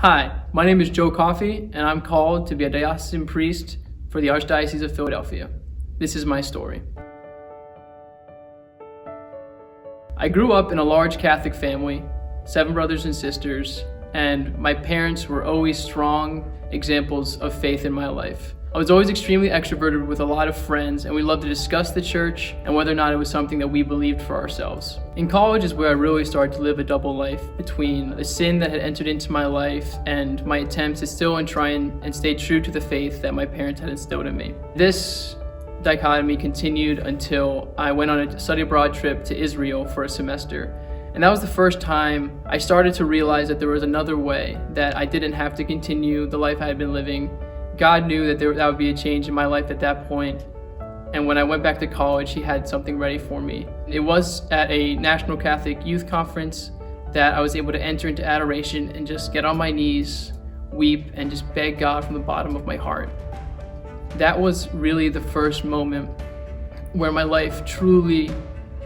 Hi, my name is Joe Coffey, and I'm called to be a diocesan priest for the Archdiocese of Philadelphia. This is my story. I grew up in a large Catholic family, 7 brothers and sisters, and my parents were always strong examples of faith in my life. I was always extremely extroverted with a lot of friends, and we loved to discuss the church and whether or not it was something that we believed for ourselves. In college is where I really started to live a double life between the sin that had entered into my life and my attempts to still and try and stay true to the faith that my parents had instilled in me. This dichotomy continued until I went on a study abroad trip to Israel for a semester. And that was the first time I started to realize that there was another way, that I didn't have to continue the life I had been living. God knew that that would be a change in my life at that point. And when I went back to college, He had something ready for me. It was at a National Catholic Youth Conference that I was able to enter into adoration and just get on my knees, weep, and just beg God from the bottom of my heart. That was really the first moment where my life truly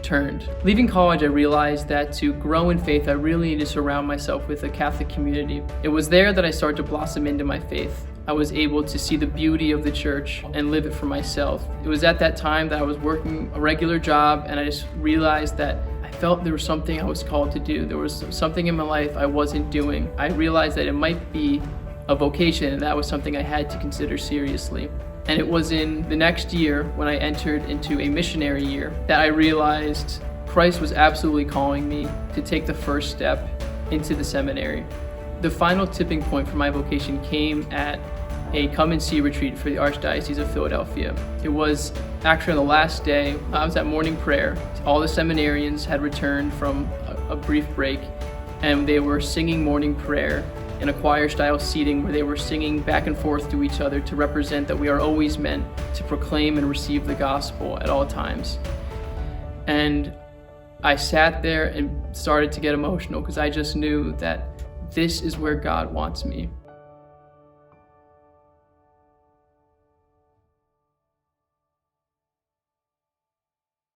turned. Leaving college, I realized that to grow in faith, I really need to surround myself with a Catholic community. It was there that I started to blossom into my faith. I was able to see the beauty of the church and live it for myself. It was at that time that I was working a regular job, and I just realized that I felt there was something I was called to do. There was something in my life I wasn't doing. I realized that it might be a vocation, and that was something I had to consider seriously. And it was in the next year, when I entered into a missionary year, that I realized Christ was absolutely calling me to take the first step into the seminary. The final tipping point for my vocation came at a come and see retreat for the Archdiocese of Philadelphia. It was actually on the last day. I was at morning prayer. All the seminarians had returned from a brief break, and they were singing morning prayer in a choir-style seating where they were singing back and forth to each other to represent that we are always meant to proclaim and receive the gospel at all times. And I sat there and started to get emotional because I just knew that this is where God wants me.